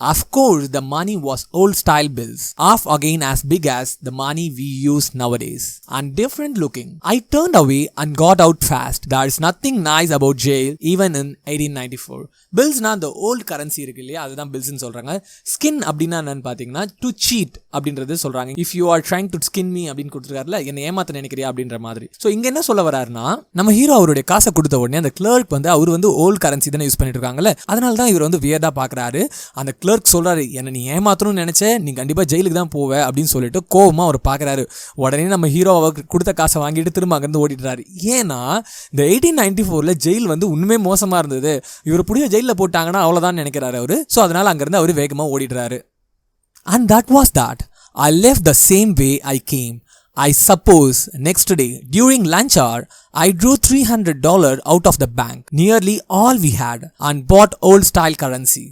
Of course, the money was old style bills, half again as big as the money we use nowadays, and different looking. I turned away and got out fast. There is nothing nice about jail even in 1894. Bills na the old currency இருக்கு இல்லையா, அதுதான் bills ன்னு சொல்றாங்க. Skin அப்படின்னா என்னன்னு பாத்தீங்கன்னா to cheat அப்படின்றது சொல்றாங்க. If you are trying to skin me அப்படின்னு கொடுத்துருக்காருல, என்ன ஏமாத்த நினைக்கிறியா அப்படின்ற மாதிரி. ஸோ இங்க என்ன சொல்ல வராருன்னா, நம்ம ஹீரோ அவருடைய காசை கொடுத்த உடனே அந்த கிளர்க் வந்து அவர் வந்து ஓல்ட் கரன்சி தானே யூஸ் பண்ணிட்டு இருக்காங்கல்ல, அதனால தான் இவர் வந்து வியர்டா பாக்குறாரு. அந்த கிளர்க் சொல்றாரு, என்ன நீ ஏமாத்தணும்னு நினைச்ச, நீ கண்டிப்பா ஜெயிலுக்கு தான் போவ அப்படின்னு சொல்லிட்டு கோவமா அவர் பாக்குறாரு. உடனே நம்ம ஹீரோ அவர் கொடுத்த காசை வாங்கிட்டு திரும்ப அங்கிருந்து ஓடிடுறாரு. ஏன்னா இந்த 1894 ஜெயில் வந்து உண்மையே மோசமா இருந்தது, இவர் புடிய ஜெயில போட்டாங்கன்னா அவ்வளவுதான் நினைக்கிறாரு அவரு. ஸோ அதனால அங்கிருந்து அவரு வேகமா ஓடிடுறாரு. And that was that. I left the same way I came. I suppose next day during lunch hour I drew $300 out of the bank, nearly all we had, and bought old style currency.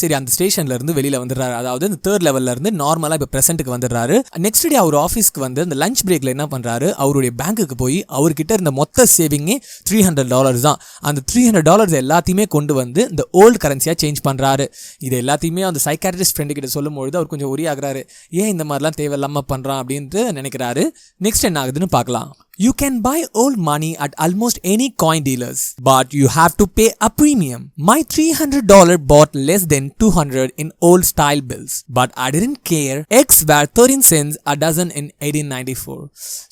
சரி, அந்த ஸ்டேஷன்ல இருந்து வெளியில வந்துடுறாரு. அதாவது இந்த third லெவல்ல இருந்து நார்மலா இப்ப பிரசன்ட்டுக்கு வந்துடுறாரு. நெக்ஸ்ட் டே அவர் ஆஃபீஸ்க்கு வந்து அந்த லஞ்ச் பிரேக்ல என்ன பண்றாரு, அவருடைய பேங்க்குக்கு போய் அவர்கிட்ட இருந்த மொத்த சேவிங்கே $300 தான். அந்த $300 எல்லாத்தையுமே கொண்டு வந்து இந்த ஓல்டு கரன்சியா சேஞ்ச் பண்றாரு. இது எல்லாத்தையுமே அந்த சைக்காட்ரிஸ்ட் ஃப்ரெண்டு கிட்ட சொல்லும்போது அவர் கொஞ்சம் ஒரே ஆகுறாரு. ஏன் இந்த மாதிரிலாம் தேவையில்லாம பண்றான் அப்படின்ட்டு நினைக்கிறாரு. நெக்ஸ்ட் என்ன ஆகுதுன்னு பார்க்கலாம். You can buy old money at almost any coin dealers, but you have to pay a premium. My $300 bought less than $200 in old style bills, but I didn't care. Eggs were 13 cents a dozen in 1894.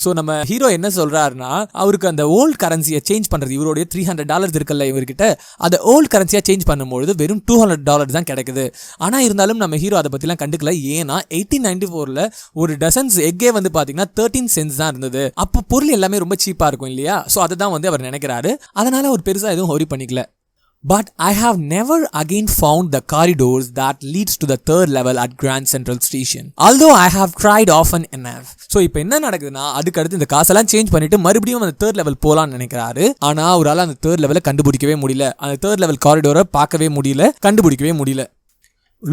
So நம்ம hero என்ன சொல்றாருன்னா, அவருக்கு அந்த volt கரன்சியை change பண்றது, இவருடைய $300 இருக்குல்ல இவர்கிட்ட, அதை ஓல்ட் கரன்சியா சேஞ்ச் பண்ணும்போது வெறும் $200 தான் கிடைக்குது. ஆனா இருந்தாலும் நம்ம ஹீரோ அதை பத்திலாம் கண்டுக்கல. ஏன்னா 1894 ஒரு டசன்ஸ் எக்கே வந்து பாத்தீங்கன்னா 13 cents தான் இருந்தது. அப்போ பொருள் எல்லாமே ரொம்ப சீப்பா இருக்கும் இல்லையா. சோ அதுதான் வந்து அவர் நினைக்கிறாரு. அதனால அவர் பெருசா எதுவும் ஹோரி பண்ணிக்கல. But I have never again found the corridors that leads to the third level at Grand Central Station, although I have tried often enough. So இப்போ என்ன நடக்குதுன்னா, அதுக்கு அடுத்து இந்த காசெல்லாம் சேஞ்ச் பண்ணிட்டு மறுபடியும் அந்த தேர்ட் லெவல் போலான்னு நினைக்கிறாரு. ஆனா அவரால் அந்த தேர்ட் லெவலை கண்டுபிடிக்கவே முடியல. அந்த தேர்ட் லெவல் காரிடோரை பார்க்கவே முடியல, கண்டுபிடிக்கவே முடியல.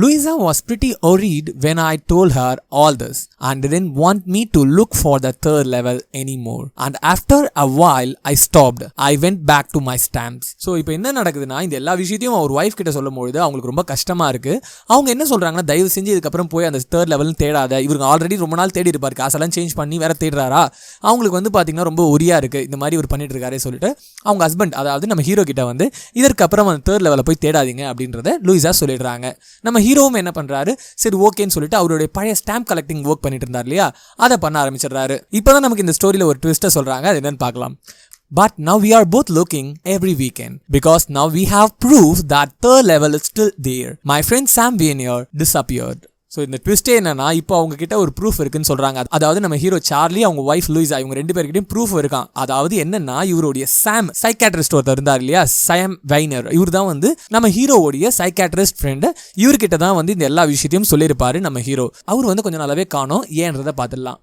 Louisa was pretty worried when I told her all this and didn't want me to look for the third level anymore. And after a while I stopped. I went back to my stamps. So இப்போ என்ன நடக்குதுன்னா, இந்த எல்லா விஷயத்தையும் அவர் wife கிட்ட சொல்லும்போது அவங்களுக்கு ரொம்ப கஷ்டமா இருக்கு. அவங்க என்ன சொல்றாங்கன்னா, தயவு செஞ்சு இதுக்கப்புறம் போய் அந்த தேர்ட் லெவல்னு தேடாத, இவருக்கு ஆல்ரெடி ரொம்ப நாள் தேடி இருப்பாரு, காசெல்லாம் சேஞ்ச் பண்ணி வேற தேடுறாரா, அவங்களுக்கு வந்து பாத்தீங்கன்னா ரொம்ப ஒரியா இருக்கு, இந்த மாதிரி இவர் பண்ணிட்டு இருக்காரே சொல்லிட்டு அவங்க ஹஸ்பண்ட், அதாவது நம்ம ஹீரோ கிட்ட வந்து இதற்கப்புறம் அந்த தேர்ட் லெவலை போய் தேடாதீங்க அப்படின்றத லூயிசா சொல்லிடுறாங்க. நம்ம ஹீரோவும் என்ன பண்றாரு, சரி ஓகேன்னு சொல்லிட்டு அவருடைய பழைய ஸ்டாம்ப் கலெக்டிங் ஒர்க் பண்ணிட்டு இருந்தார் இல்லையா, அதை பண்ண ஆரம்பிச்சிடுறாரு. இப்பதான் நமக்கு இந்த ஸ்டோரியில ஒரு ட்விஸ்ட சொல்றாங்க, அது என்னன்னு பார்க்கலாம். But now we are both looking every weekend because now we have proof that third level is still there. My friend Sam Vanier disappeared. So இந்த ட்விஸ்டே என்னன்னா, இப்போ அவங்க கிட்ட ஒரு ப்ரூஃப் இருக்குன்னு சொல்றாங்க. அதாவது நம்ம ஹீரோ சார்லி, அவங்க ஒய்ஃப் லூயிசா, இவங்க ரெண்டு பேர்கிட்டையும் ப்ரூஃப் இருக்கான். அதாவது என்னன்னா, இவருடைய சாம் சைக்காட்ரிஸ்ட் ஒருத்தர் இருந்தார் இல்லையா, சாம் வைனர், இவர் தான் வந்து நம்ம ஹீரோவுடைய சைக்காட்ரிஸ்ட் ஃப்ரெண்டு. இவர்கிட்ட தான் வந்து இந்த எல்லா விஷயத்தையும் சொல்லியிருப்பாரு நம்ம ஹீரோ. அவர் வந்து கொஞ்சம் நல்லாவே காணோம், ஏன்றதை பார்த்துடலாம்.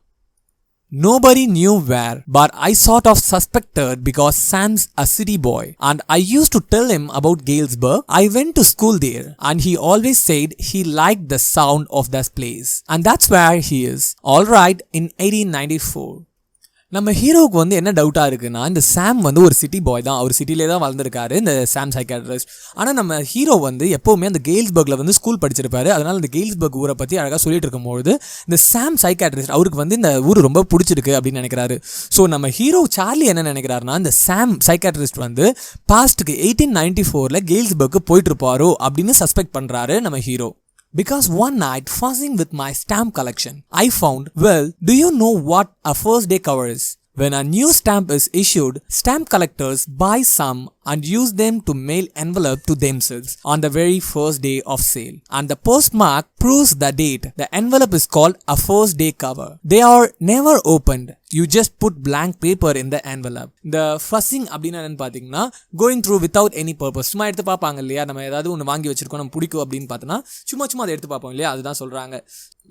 Nobody knew where, but I sort of suspected because Sam's a city boy and I used to tell him about Galesburg. I went to school there and he always said he liked the sound of that place, and that's where he is. All right, in 1894. நம்ம ஹீரோவுக்கு வந்து என்ன டவுட்டாக இருக்குன்னா, இந்த சாம் வந்து ஒரு city பாய் தான், அவர் சிட்டிலே தான் வளர்ந்துருக்காரு இந்த சாம் சைக்காட்ரிஸ்ட். ஆனால் நம்ம ஹீரோ வந்து எப்போவுமே அந்த கேல்ஸ்பர்கில் வந்து ஸ்கூல் படிச்சிருப்பாரு. அதனால் இந்த கேல்ஸ்பர்க் ஊரை பற்றி அழகாக சொல்லிட்டு இருக்கும்போது இந்த சாம் சைக்காட்ரிஸ்ட் அவருக்கு வந்து இந்த ஊர் ரொம்ப பிடிச்சிருக்கு அப்படின்னு நினைக்கிறாரு. ஸோ நம்ம ஹீரோ சார்லி என்ன நினைக்கிறாருன்னா, இந்த சாம் சைக்காட்ரிஸ்ட் வந்து பாஸ்ட்டுக்கு 1894 கேல்ஸ்பர்க்கு போயிட்டு இருப்பாரோ அப்படின்னு சஸ்பெக்ட் பண்ணுறாரு நம்ம hero. Because one night, fussing with my stamp collection, I found, well, do you know what a first day cover is? When a new stamp is issued, stamp collectors buy some and use them to mail envelope to themselves on the very first day of sale. And the postmark proves the date. The envelope is called a first day cover. They are never opened. You just put blank paper in the envelope. The fussing அப்படின்னா என்னன்னு பார்த்தீங்கன்னா, going through without any purpose. சும்மா எடுத்து பார்ப்பாங்க இல்லையா, நம்ம ஏதாவது ஒன்று வாங்கி வச்சிருக்கோம், நம்ம பிடிக்கும் அப்படின்னு பார்த்தோன்னா சும்மா அதை எடுத்து பார்ப்போம் இல்லையா, அதுதான் சொல்கிறாங்க.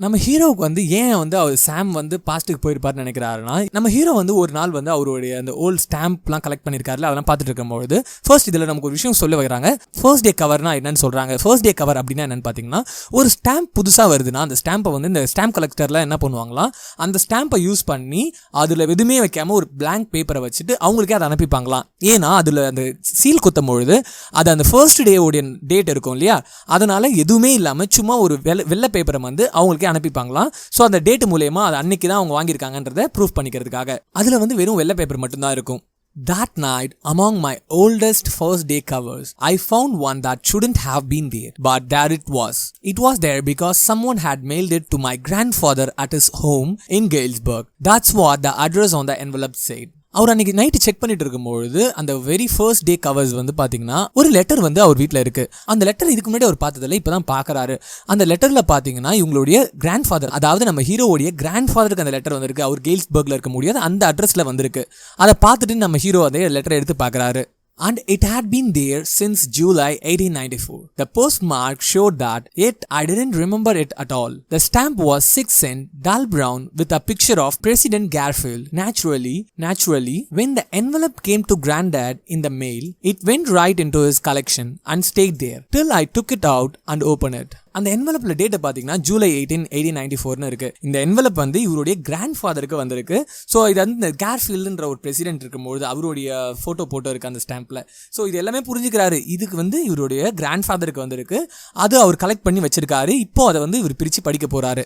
நம்ம ஹீரோவுக்கு வந்து ஏன் வந்து அவர் சாம் வந்து பாஸ்ட்டுக்கு போயிருப்பாருன்னு நினைக்கிறாருன்னா, நம்ம ஹீரோ வந்து ஒரு நாள் வந்து அவருடைய அந்த ஓல்டு ஸ்டாம்ப்லாம் கலெக்ட் பண்ணியிருக்காருல, அதெல்லாம் பார்த்துட்டு இருக்கும்போது ஃபர்ஸ்ட் இதில் நமக்கு ஒரு விஷயம் சொல்ல வைக்கிறாங்க. ஃபர்ஸ்ட் டே கவர்னா என்னன்னு சொல்கிறாங்க. ஃபர்ஸ்ட் டே கவர் அப்படின்னா என்னன்னு பார்த்தீங்கன்னா, ஒரு ஸ்டாம்ப் புதுசாக வருதுன்னா அந்த ஸ்டாம்பை வந்து இந்த ஸ்டாம்ப் கலெக்டர்லாம் என்ன பண்ணுவாங்களா, அந்த ஸ்டாம்பை யூஸ் பண்ணி அதில் எதுவுமே வைக்காமல் ஒரு blank பேப்பரை வச்சுட்டு அவங்களுக்கே அதை அனுப்பிப்பாங்களாம். ஏன்னா அதில் அந்த சீல் குத்தும் பொழுது அது அந்த ஃபர்ஸ்ட் டேவோடைய டேட் இருக்கும் இல்லையா, அதனால் எதுவுமே இல்லாமல் சும்மா ஒரு வெள்ளை பேப்பரை வந்து அவங்களுக்கே அனுப்பிப்பாங்களாம். ஸோ அந்த டேட் மூலயமா அது அன்னைக்கு தான் அவங்க வாங்கியிருக்காங்கன்றதை ப்ரூஃப் பண்ணிக்கிறதுக்காக. அதில் வந்து வெறும் வெள்ளை பேப்பர் மட்டும்தான் இருக்கும். That night, among my oldest first day covers, I found one that shouldn't have been there, but there it was. It was there because someone had mailed it to my grandfather at his home in Galesburg. That's what the address on the envelope said. அவர் அன்றைக்கி night check பண்ணிட்டு இருக்கும்பொழுது அந்த very first day covers வந்து பார்த்தீங்கன்னா ஒரு letter வந்து அவர் வீட்டில் இருக்குது. அந்த லெட்டர் இதுக்கு முன்னாடி அவர் பார்த்ததில்ல, இப்போ தான் பார்க்குறாரு. அந்த லெட்டரில் பார்த்தீங்கன்னா இவங்களுடைய கிராண்ட் ஃபாதர், அதாவது நம்ம ஹீரோவுடைய கிராண்ட் ஃபாதருக்கு அந்த லெட்டர் வந்திருக்கு. அவர் கேல்ஸ்பர்கில் இருக்க முடியாது அந்த அட்ரஸில் வந்திருக்கு. அதை பார்த்துட்டு நம்ம ஹீரோ அதே லெட்டரை எடுத்து பார்க்குறாரு. And it had been there since July 1894. The postmark showed that, yet I didn't remember it at all. The stamp was 6 cent, dull brown, with a picture of President Garfield. Naturally, when the envelope came to Granddad in the mail, it went right into his collection and stayed there till I took it out and opened it. அந்த என்வலப்பில் டேட்டை பார்த்தீங்கன்னா July 18, 1894 இருக்குது. இந்த envelope வந்து இவருடைய grand ஃபாதருக்கு வந்திருக்கு. So இது வந்து இந்த கேர்ஃபீல்டுன்ற ஒரு பிரசிடென்ட் இருக்கும்போது அவருடைய ஃபோட்டோ இருக்குது அந்த ஸ்டாம்பில். ஸோ இது எல்லாமே புரிஞ்சுக்கிறாரு, இதுக்கு வந்து இவருடைய கிராண்ட் ஃபாதருக்கு வந்திருக்கு, அது அவர் கலெக்ட் பண்ணி வச்சிருக்காரு. இப்போ அதை வந்து இவர் பிரித்து படிக்க போகிறாரு.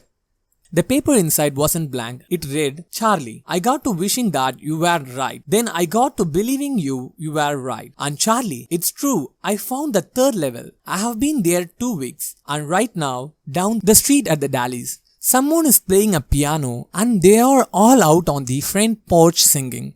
The paper inside wasn't blank. It read, Charley, I got to wishing that you were right. Then I got to believing you were right. And Charley, it's true. I found the 3rd level. I have been there 2 weeks. And right now, down the street at the Dallies, someone is playing a piano and they are all out on the front porch singing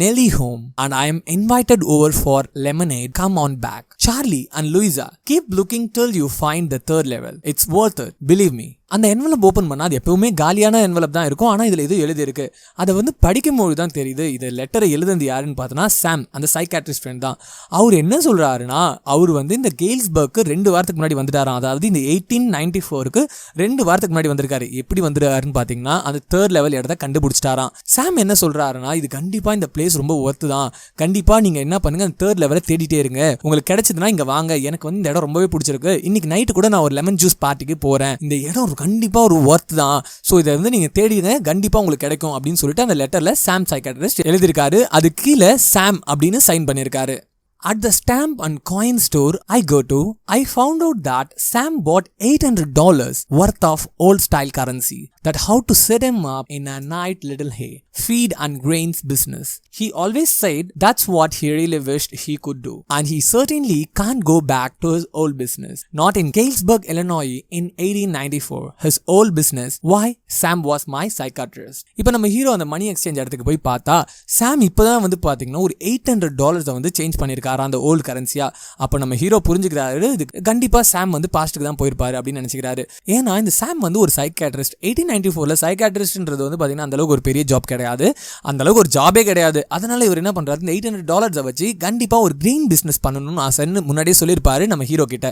Nelly home, and I am invited over for lemonade. Come on back. Charley and Louisa, keep looking till you find the 3rd level. It's worth it. Believe me. அந்த envelope open பண்ணால் அது எப்பவுமே காலியான envelope தான் இருக்கும். ஆனால் இதில் எதுவும் எழுதியிருக்கு. அதை வந்து படிக்கும்போது தான் தெரியுது இது லெட்டரை எழுதுனது யாருன்னு பார்த்தோன்னா சாம், அந்த சைக்காட்ரிஸ்ட் ஃப்ரெண்ட் தான். அவர் என்ன சொல்கிறாருன்னா, அவர் வந்து இந்த கேல்ஸ்பர்க்கு 2 வாரத்துக்கு முன்னாடி வந்துட்டாராம். அதாவது இந்த 1894க்கு 2 வாரத்துக்கு முன்னாடி வந்திருக்காரு. எப்படி வந்துருக்காருன்னு பார்த்தீங்கன்னா அந்த 3rd லெவல் இடத்த கண்டுபிடிச்சிட்டாராம். சாம் என்ன சொல்கிறாருன்னா, இது கண்டிப்பாக இந்த பிளேஸ் ரொம்ப ஒர்த்து தான், கண்டிப்பாக நீங்கள் என்ன பண்ணுங்கள் அந்த 3rd லெவலை தேடிட்டே இருங்க, உங்களுக்கு கிடைச்சதுன்னா இங்கே வாங்க, எனக்கு வந்து இந்த இடம் ரொம்பவே பிடிச்சிருக்கு, இன்னைக்கு நைட்டு கூட நான் ஒரு லெமன் ஜூஸ் பார்ட்டிக்கு போகிறேன், இந்த இடம் கண்டிப்பாக ஒரு ஒர்த் தான், ஸோ இதை வந்து நீங்கள் தேடிங்க கண்டிப்பாக உங்களுக்கு கிடைக்கும் அப்படின்னு சொல்லிட்டு அந்த லெட்டரில் சாம் சைக்காட்ரிஸ்ட் எழுதியிருக்காரு. அது கீழே சாம் அப்படின்னு சைன் பண்ணியிருக்காரு. At the stamp and coin store I go to, I found out that Sam bought $800 worth of old style currency, that how to set him up in a nice little hay, feed and grains business. He always said that's what he really wished he could do, and he certainly can't go back to his old business. Not in Galesburg, Illinois in 1894. His old business. Why? Sam was my psychiatrist. இப்போ நம்ம hero அந்த மணி exchange இடத்துக்கு போய் பார்த்தா சாம் இப்போதான் வந்து பார்த்தீங்கன்னா ஒரு $800 வந்து சேஞ்ச் பண்ணியிருக்காரு அந்த ஓல்டு கரன்சியா. அப்போ நம்ம ஹீரோ புரிஞ்சுக்கிறாரு, இது கண்டிப்பா சாம் வந்து பாஸ்ட்டுக்கு தான் போயிருப்பாரு அப்படின்னு நினைச்சுக்கிறாரு. ஏன்னா இந்த சாம் வந்து ஒரு சைக்காட்ரிஸ்ட். 1894ல சைக்காட்ரிஸ்ட்ன்றது வந்து பார்த்தீங்கன்னா அந்த அளவுக்கு ஒரு பெரிய ஜாப் கிடையாது, அந்த அளவுக்கு ஒரு ஜாபே கிடையாது. அதனால இவர் என்ன பண்றாரு, இந்த $800 வச்சு கண்டிப்பா ஒரு கிரீன் பிசினஸ் பண்ணணும்னு ஆசைன்னு முன்னாடியே சொல்லியிருப்பாரு நம்ம ஹீரோ கிட்ட.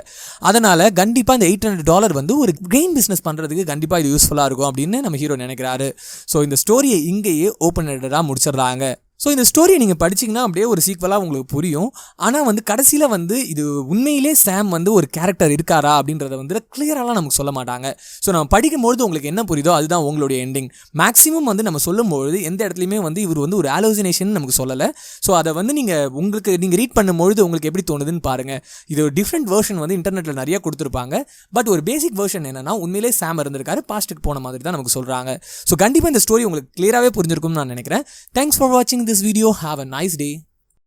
அதனால கண்டிப்பா இந்த $800 வந்து ஒரு கிரீன் பிசினஸ் பண்றதுக்கு கண்டிப்பா இது யூஸ்ஃபுல்லா இருக்கும் அப்படின்னு நம்ம ஹீரோ நினைக்கிறாரு. ஸோ இந்த ஸ்டோரியை இங்கேயே ஓப்பன் எண்டடா முடிச்சிடுறாங்க. ஸோ இந்த ஸ்டோரியை நீங்கள் படிச்சிங்கன்னா அப்படியே ஒரு சீக்வலாக உங்களுக்கு புரியும். ஆனால் வந்து கடைசியில் வந்து இது உண்மையிலே சாம் வந்து ஒரு கேரக்டர் இருக்காரா அப்படின்றத வந்து கிளியராலாம் நமக்கு சொல்ல மாட்டாங்க. ஸோ நம்ம படிக்கும்பொழுது உங்களுக்கு என்ன புரியுதோ அதுதான் உங்களுடைய எண்டிங். மேக்ஸிமம் வந்து நம்ம சொல்லும்பொழுது எந்த இடத்துலையுமே வந்து இவர் வந்து ஒரு ஆலோசினேஷன் நமக்கு சொல்லலை. ஸோ அதை வந்து நீங்கள் ரீட் பண்ணும்பொழுது உங்களுக்கு எப்படி தோணுதுன்னு பாருங்கள். இது ஒரு டிஃப்ரெண்ட் வெர்ஷன் வந்து இன்டர்நெட்டில் நிறைய கொடுத்துருப்பாங்க. பட் ஒரு பேசிக் வெர்ஷன் என்னன்னா உண்மையிலே சாம் இருந்திருக்காரு, பாஸ்ட்டுக்கு போன மாதிரி தான் நமக்கு சொல்கிறாங்க. ஸோ கண்டிப்பாக இந்த ஸ்டோரி உங்களுக்கு கிளியராகவே புரிஞ்சிருக்கும்னு நான் நினைக்கிறேன். தேங்க்ஸ் ஃபார் வாட்சிங் this video. Have a nice day.